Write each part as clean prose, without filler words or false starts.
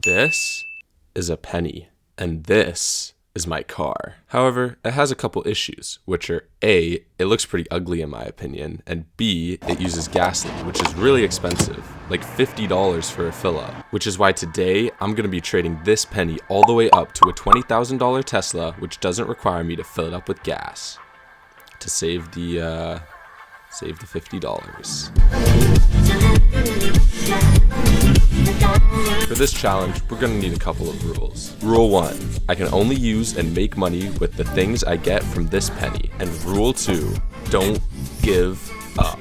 This is a penny, and this is my car. However, it has a couple issues, which are A, it looks pretty ugly in my opinion, and B, it uses gasoline, which is really expensive, like $50 for a fill up, which is why today I'm gonna be trading this penny all the way up to a $20,000 Tesla, which doesn't require me to fill it up with gas to save the $50. For this challenge, we're gonna need a couple of rules. Rule 1, I can only use and make money with the things I get from this penny. And rule 2, don't give up.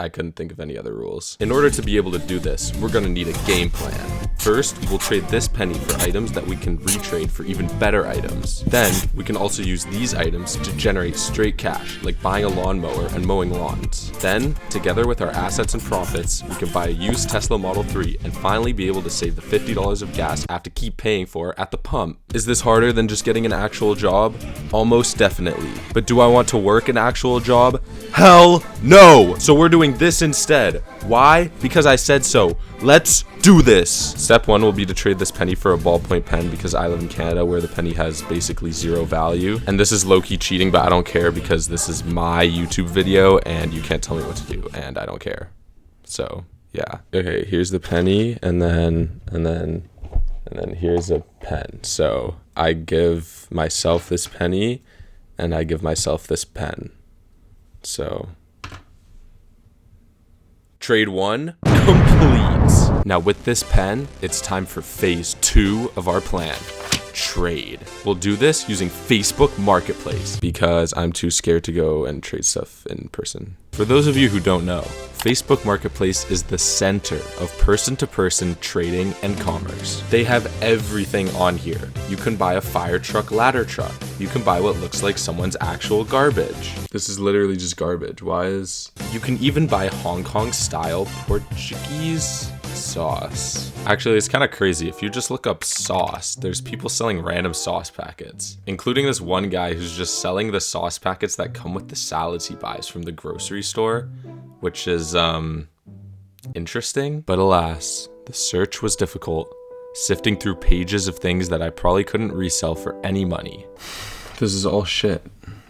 I couldn't think of any other rules. In order to be able to do this, we're gonna need a game plan. First, we'll trade this penny for items that we can retrade for even better items. Then, we can also use these items to generate straight cash, like buying a lawnmower and mowing lawns. Then, together with our assets and profits, we can buy a used Tesla Model 3 and finally be able to save the $50 of gas I have to keep paying for at the pump. Is this harder than just getting an actual job? Almost definitely. But do I want to work an actual job? Hell no! So we're doing this instead. Why? Because I said so. Let's do this. Step 1 will be to trade this penny for a ballpoint pen because I live in Canada where the penny has basically zero value. And this is low-key cheating, but I don't care because this is my YouTube video and you can't tell me what to do and I don't care. So, yeah. Okay, here's the penny and then here's a pen. So, I give myself this penny and I give myself this pen. So, trade 1 complete. Now with this pen, it's time for phase 2 of our plan. Trade. We'll do this using Facebook Marketplace because I'm too scared to go and trade stuff in person. For those of you who don't know, Facebook Marketplace is the center of person-to-person trading and commerce. They have everything on here. You can buy a fire truck ladder truck. You can buy what looks like someone's actual garbage. This is literally just garbage. You can even buy Hong Kong style Portuguese sauce. Actually, it's kind of crazy. If you just look up sauce, there's people selling random sauce packets, including this one guy who's just selling the sauce packets that come with the salads he buys from the grocery store, which is interesting. But alas, the search was difficult, sifting through pages of things that I probably couldn't resell for any money. This is all shit.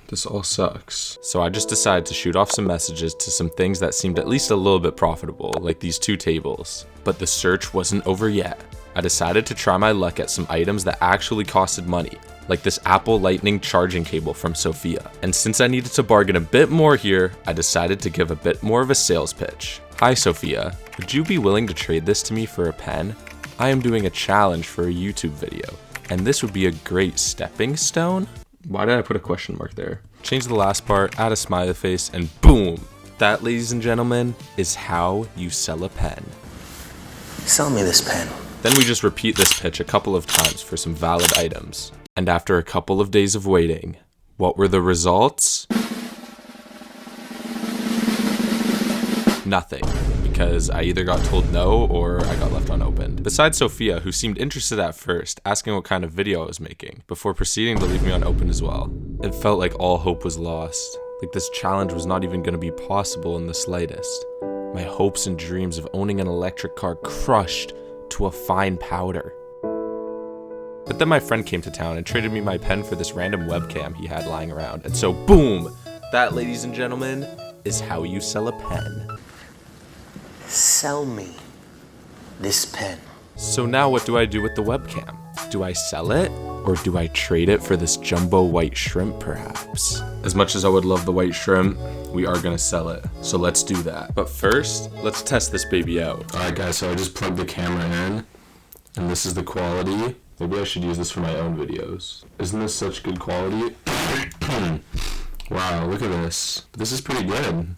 This all sucks. So I just decided to shoot off some messages to some things that seemed at least a little bit profitable, like these 2 tables. But the search wasn't over yet. I decided to try my luck at some items that actually costed money, like this Apple Lightning charging cable from Sophia. And since I needed to bargain a bit more here, I decided to give a bit more of a sales pitch. Hi Sophia, would you be willing to trade this to me for a pen? I am doing a challenge for a YouTube video, and this would be a great stepping stone? Why did I put a question mark there? Change the last part, add a smiley face, and boom! That, ladies and gentlemen, is how you sell a pen. Sell me this pen. Then we just repeat this pitch a couple of times for some valid items. And after a couple of days of waiting, what were the results? Nothing. Because I either got told no or I got left unopened. Besides Sophia, who seemed interested at first, asking what kind of video I was making, before proceeding to leave me unopened as well. It felt like all hope was lost. Like this challenge was not even going to be possible in the slightest. My hopes and dreams of owning an electric car crushed to a fine powder. But then my friend came to town and traded me my pen for this random webcam he had lying around. And so boom! That, ladies and gentlemen, is how you sell a pen. Sell me this pen. So now what do I do with the webcam? Do I sell it? Or do I trade it for this jumbo white shrimp perhaps? As much as I would love the white shrimp, we are gonna sell it. So let's do that. But first, let's test this baby out. Alright guys, so I just plugged the camera in, and this is the quality. Maybe I should use this for my own videos. Isn't this such good quality? Wow, look at this. This is pretty good.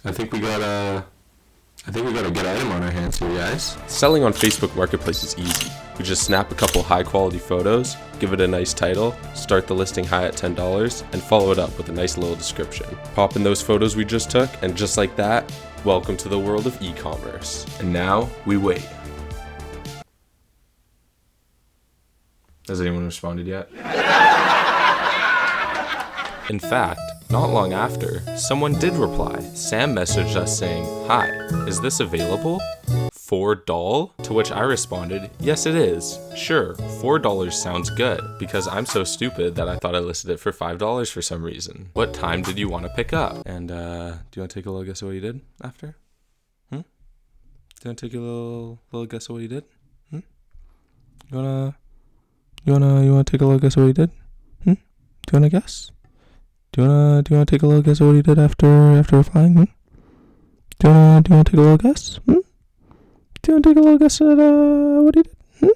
I think we got a good item on our hands here, guys. Selling on Facebook Marketplace is easy. You just snap a couple high quality photos, give it a nice title, start the listing high at $10, and follow it up with a nice little description. Pop in those photos we just took, and just like that, welcome to the world of e-commerce. And now, we wait. Has anyone responded yet? In fact, not long after, someone did reply. Sam messaged us saying, "Hi, is this available?" $4? To which I responded, yes it is. Sure, $4 sounds good, because I'm so stupid that I thought I listed it for $5 for some reason. What time did you want to pick up? And do you want to take a little guess at what you did after? Do you want to take a little guess at what you did? You wanna take a little guess at what you did? Do you wanna guess? Do you wanna take a little guess at what you did after replying? Do you wanna take a little guess? Do you wanna take a little guess at what he did? Do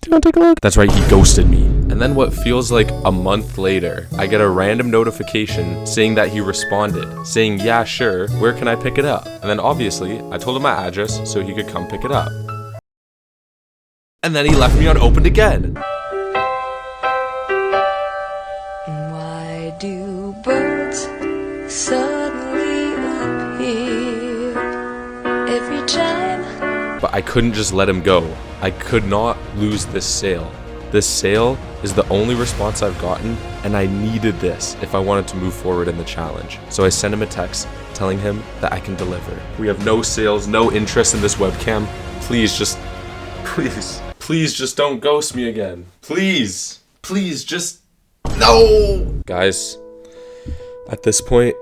you wanna take a look? That's right, he ghosted me. And then what feels like a month later, I get a random notification saying that he responded, saying, yeah, sure, where can I pick it up? And then obviously, I told him my address so he could come pick it up. And then he left me unopened again. Why do birds suddenly appear every time? But I couldn't just let him go. I could not lose this sale. This sale is the only response I've gotten, and I needed this if I wanted to move forward in the challenge. So I sent him a text telling him that I can deliver. We have no sales, no interest in this webcam. Please just don't ghost me again. Please just, no. Guys, at this point,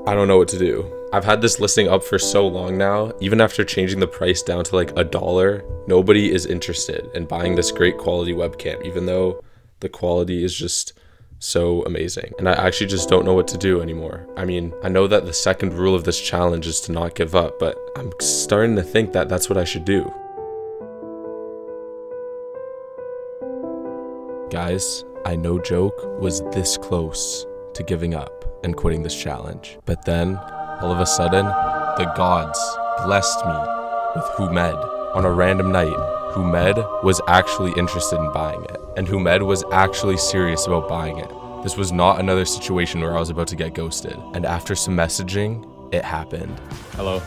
I don't know what to do. I've had this listing up for so long now, even after changing the price down to like $1, nobody is interested in buying this great quality webcam, even though the quality is just so amazing. And I actually just don't know what to do anymore. I mean, I know that the second rule of this challenge is to not give up, but I'm starting to think that that's what I should do. Guys, I no joke was this close to giving up and quitting this challenge. But then, all of a sudden, the gods blessed me with Humed. On a random night, Humed was actually interested in buying it, and Humed was actually serious about buying it. This was not another situation where I was about to get ghosted. And after some messaging, it happened. Hello.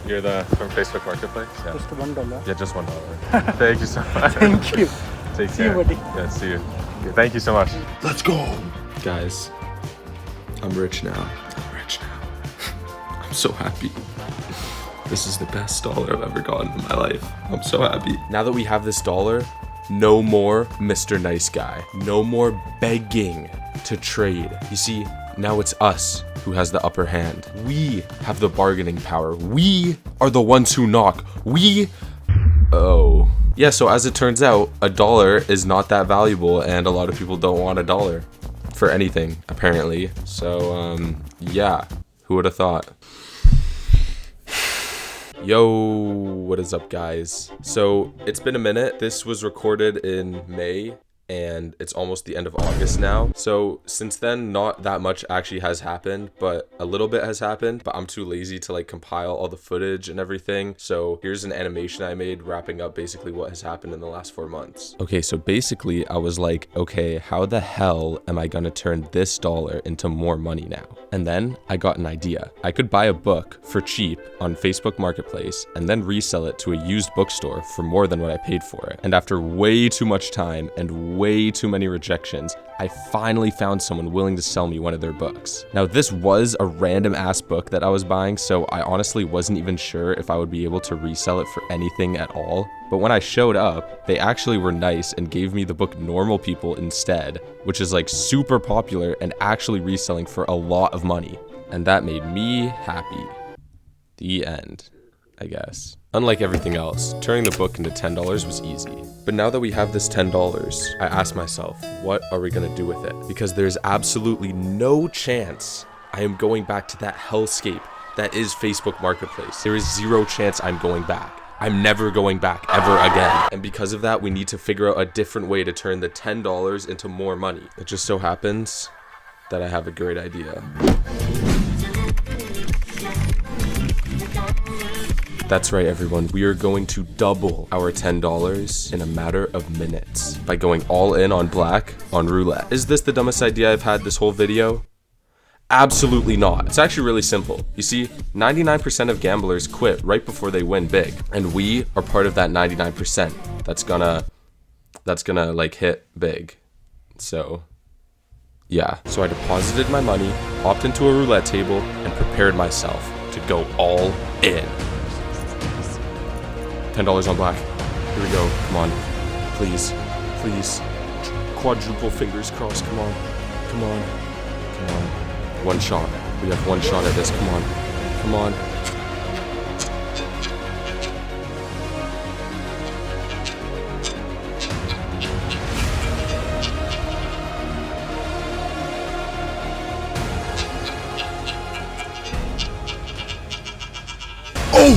You're from Facebook Marketplace? Yeah. Just $1. Yeah, just $1. Thank you so much. Thank you. Take care. See you, buddy. Yeah, see you. Okay, thank you so much. Let's go. Guys, I'm rich now. I'm so happy. This is the best dollar I've ever gotten in my life. I'm so happy. Now that we have this dollar, no more Mr. Nice Guy. No more begging to trade. You see, now it's us who has the upper hand. We have the bargaining power. We are the ones who knock. Yeah, so as it turns out, $1 is not that valuable, and a lot of people don't want $1 for anything, apparently. So, yeah, who would have thought? Yo, what is up, guys? So, it's been a minute. This was recorded in May, and it's almost the end of August now. So since then, not that much actually has happened, but a little bit has happened, but I'm too lazy to like compile all the footage and everything. So here's an animation I made wrapping up basically what has happened in the last 4 months. Okay, so basically I was like, okay, how the hell am I gonna turn this dollar into more money now? And then I got an idea. I could buy a book for cheap on Facebook Marketplace and then resell it to a used bookstore for more than what I paid for it. And after way too much time and way too many rejections, I finally found someone willing to sell me one of their books. Now, this was a random ass book that I was buying, so I honestly wasn't even sure if I would be able to resell it for anything at all. But when I showed up, they actually were nice and gave me the book Normal People instead, which is like super popular and actually reselling for a lot of money. And that made me happy. The end, I guess. Unlike everything else, turning the book into $10 was easy. But now that we have this $10, I asked myself, what are we gonna do with it? Because there's absolutely no chance I am going back to that hellscape that is Facebook Marketplace. There is zero chance I'm going back. I'm never going back ever again. And because of that, we need to figure out a different way to turn the $10 into more money. It just so happens that I have a great idea. That's right, everyone. We are going to double our $10 in a matter of minutes by going all in on black on roulette. Is this the dumbest idea I've had this whole video? Absolutely not. It's actually really simple. You see, 99% of gamblers quit right before they win big, and we are part of that 99% that's gonna like hit big. So yeah, so I deposited my money, hopped into a roulette table, and prepared myself to go all in. $10 on black. Here we go. Come on. Please. Please. Quadruple fingers crossed. Come on. Come on. Come on. One shot. We have one shot at this. Come on. Come on. Oh!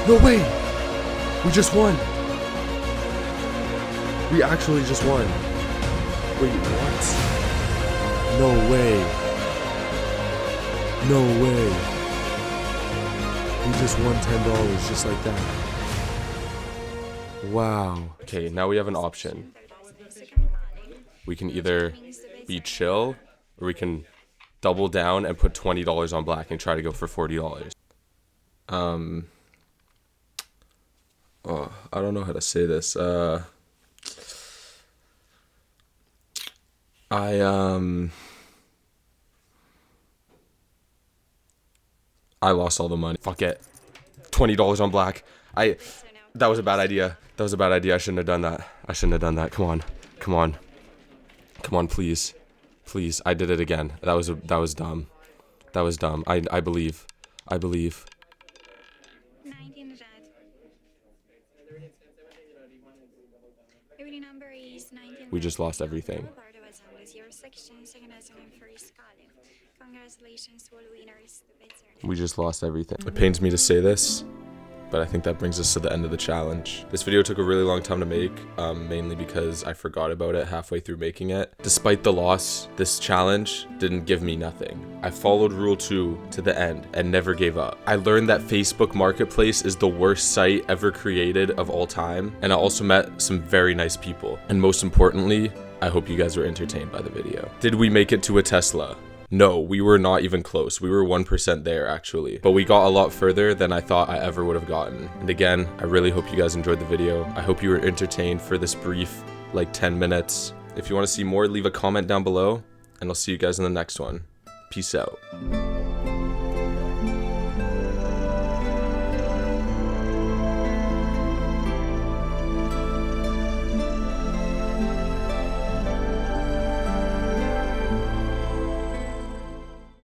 No way! We just won. We actually just won. Wait, what? No way. No way. We just won $10 just like that. Wow. Okay, now we have an option. We can either be chill or we can double down and put $20 on black and try to go for $40. Oh, I don't know how to say this. I lost all the money. Fuck it. $20 on black. That was a bad idea. That was a bad idea. I shouldn't have done that. I shouldn't have done that. Come on. Come on. Come on, please. Please. I did it again. That was dumb. That was dumb. I believe. I believe. 19 red. Every number is 19. We just lost everything. Congratulations, all winners. We just lost everything. It pains me to say this, but I think that brings us to the end of the challenge. This video took a really long time to make, mainly because I forgot about it halfway through making it. Despite the loss, this challenge didn't give me nothing. I followed rule 2 to the end and never gave up. I learned that Facebook Marketplace is the worst site ever created of all time, and I also met some very nice people. And most importantly, I hope you guys were entertained by the video. Did we make it to a Tesla? No, we were not even close. We were 1% there actually, but we got a lot further than I thought I ever would have gotten. And again, I really hope you guys enjoyed the video. I hope you were entertained for this brief, like 10 minutes. If you want to see more, leave a comment down below, and I'll see you guys in the next one. Peace out.